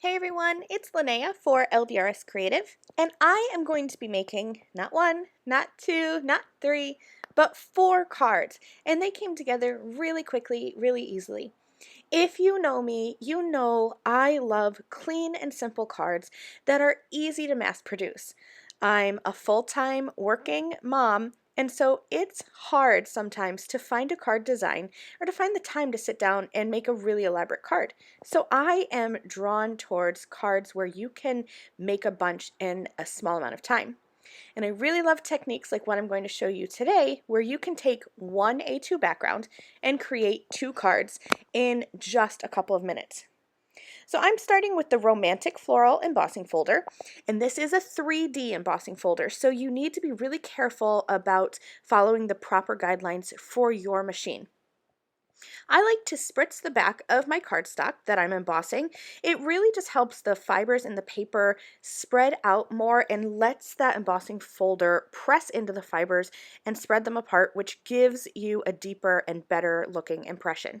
Hey everyone, it's Lynnea for LDRS Creative, and I am going to be making not one, not two, not three, but 4 cards, and they came together really quickly, really easily. If you know me, you know I love clean and simple cards that are easy to mass produce. I'm a full-time working mom, and so it's hard sometimes to find a card design or to find the time to sit down and make a really elaborate card. So I am drawn towards cards where you can make a bunch in a small amount of time. And I really love techniques like what I'm going to show you today, where you can take one A2 background and create 2 cards in just a couple of minutes. So I'm starting with the Romantic Floral embossing folder, and this is a 3D embossing folder, so you need to be really careful about following the proper guidelines for your machine. I like to spritz the back of my cardstock that I'm embossing. It really just helps the fibers in the paper spread out more and lets that embossing folder press into the fibers and spread them apart, which gives you a deeper and better looking impression.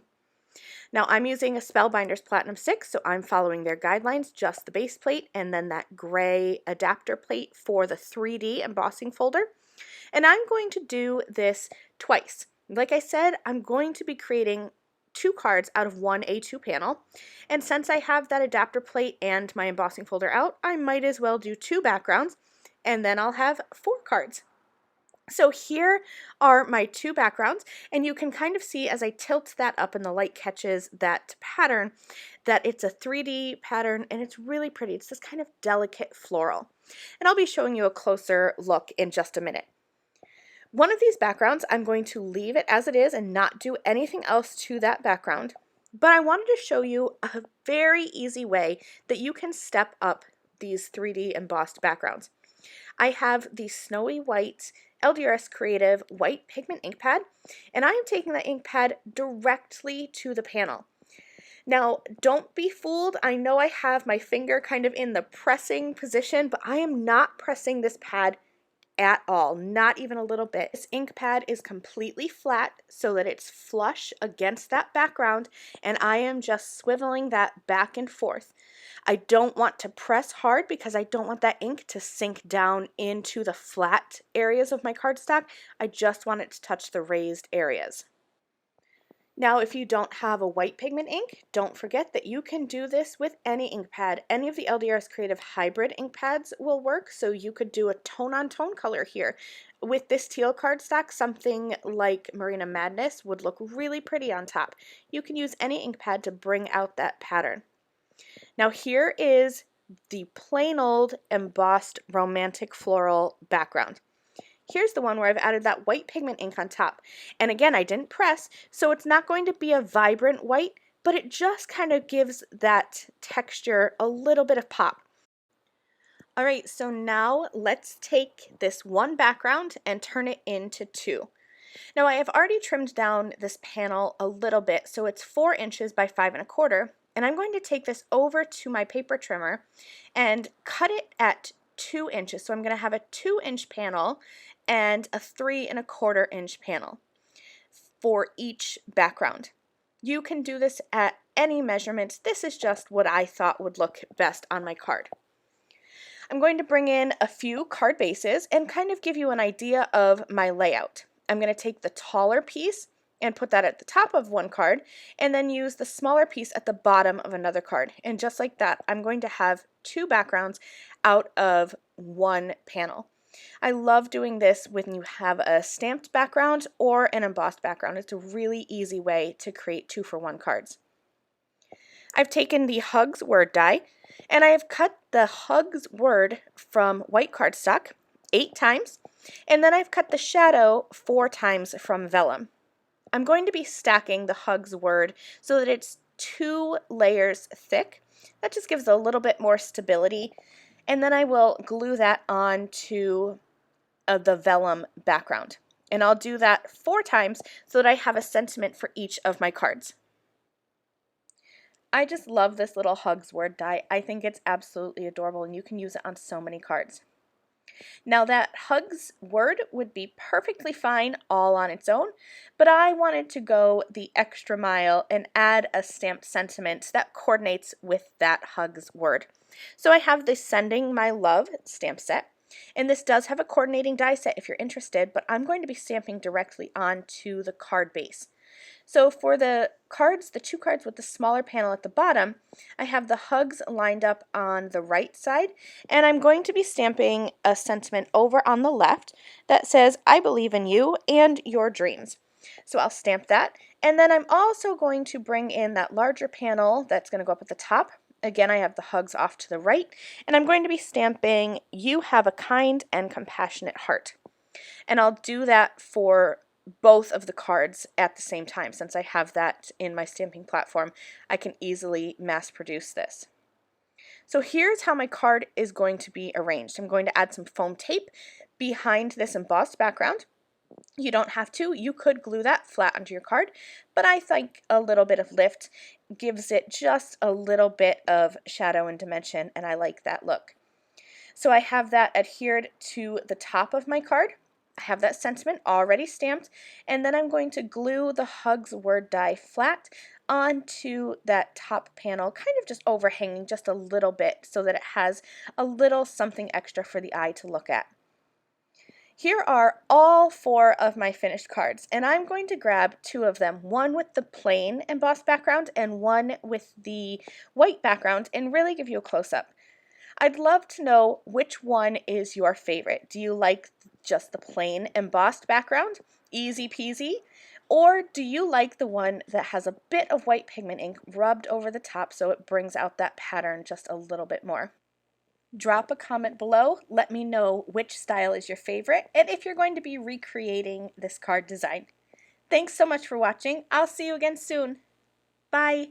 Now I'm using a Spellbinders Platinum 6, so I'm following their guidelines, just the base plate and then that gray adapter plate for the 3D embossing folder. And I'm going to do this twice. Like I said, I'm going to be creating 2 cards out of one A2 panel, and since I have that adapter plate and my embossing folder out, I might as well do 2 backgrounds, and then I'll have 4 cards. So here are my 2 backgrounds, and you can kind of see as I tilt that up and the light catches that pattern that it's a 3D pattern and it's really pretty. It's this kind of delicate floral. And I'll be showing you a closer look in just a minute. One of these backgrounds, I'm going to leave it as it is and not do anything else to that background, but I wanted to show you a very easy way that you can step up these 3D embossed backgrounds. I have the Snowy White LDRS Creative White Pigment Ink Pad, and I am taking that ink pad directly to the panel. Now, don't be fooled. I know I have my finger kind of in the pressing position, but I am not pressing this pad at all, not even a little bit. This ink pad is completely flat so that it's flush against that background, and I am just swiveling that back and forth. I don't want to press hard because I don't want that ink to sink down into the flat areas of my cardstock. I just want it to touch the raised areas. Now, if you don't have a white pigment ink, don't forget that you can do this with any ink pad. Any of the LDRS Creative Hybrid ink pads will work, so you could do a tone-on-tone color here. With this teal cardstock, something like Marina Madness would look really pretty on top. You can use any ink pad to bring out that pattern. Now here is the plain old embossed romantic floral background. Here's the one where I've added that white pigment ink on top. And again, I didn't press, so it's not going to be a vibrant white, but it just kind of gives that texture a little bit of pop. All right, so now let's take this one background and turn it into 2. Now I have already trimmed down this panel a little bit, so it's 4 inches by 5 1/4, and I'm going to take this over to my paper trimmer and cut it at 2 inches. So I'm going to have a 2-inch panel and a 3 1/4 inch panel for each background. You can do this at any measurements. This is just what I thought would look best on my card. I'm going to bring in a few card bases and kind of give you an idea of my layout. I'm going to take the taller piece and put that at the top of one card, and then use the smaller piece at the bottom of another card. And just like that, I'm going to have 2 backgrounds out of one panel. I love doing this when you have a stamped background or an embossed background. It's a really easy way to create 2-for-1 cards. I've taken the Hugs word die, and I have cut the Hugs word from white cardstock 8 times, and then I've cut the shadow 4 times from vellum. I'm going to be stacking the Hugs word so that it's 2 layers thick. That just gives a little bit more stability, and then I will glue that onto the vellum background. And I'll do that 4 times so that I have a sentiment for each of my cards. I just love this little Hugs word die. I think it's absolutely adorable, and you can use it on so many cards. Now that hugs word would be perfectly fine all on its own, but I wanted to go the extra mile and add a stamped sentiment that coordinates with that hugs word. So I have this Sending My Love stamp set, and this does have a coordinating die set if you're interested, but I'm going to be stamping directly onto the card base. So for the cards, the two cards with the smaller panel at the bottom, I have the hugs lined up on the right side, and I'm going to be stamping a sentiment over on the left that says, I believe in you and your dreams. So I'll stamp that, and then I'm also going to bring in that larger panel that's going to go up at the top. Again, I have the hugs off to the right, and I'm going to be stamping, you have a kind and compassionate heart. And I'll do that for both of the cards at the same time. Since I have that in my stamping platform, I can easily mass produce this. So here's how my card is going to be arranged. I'm going to add some foam tape behind this embossed background. You don't have to. You could glue that flat onto your card, but I think a little bit of lift gives it just a little bit of shadow and dimension, and I like that look. So I have that adhered to the top of my card. I have that sentiment already stamped, and then I'm going to glue the hugs word die flat onto that top panel, kind of just overhanging just a little bit so that it has a little something extra for the eye to look at. Here are all 4 of my finished cards, and I'm going to grab 2 of them, one with the plain embossed background and one with the white background, and really give you a close-up. I'd love to know which one is your favorite. Do you like just the plain embossed background? Easy peasy. Or do you like the one that has a bit of white pigment ink rubbed over the top so it brings out that pattern just a little bit more? Drop a comment below. Let me know which style is your favorite and if you're going to be recreating this card design. Thanks so much for watching. I'll see you again soon. Bye.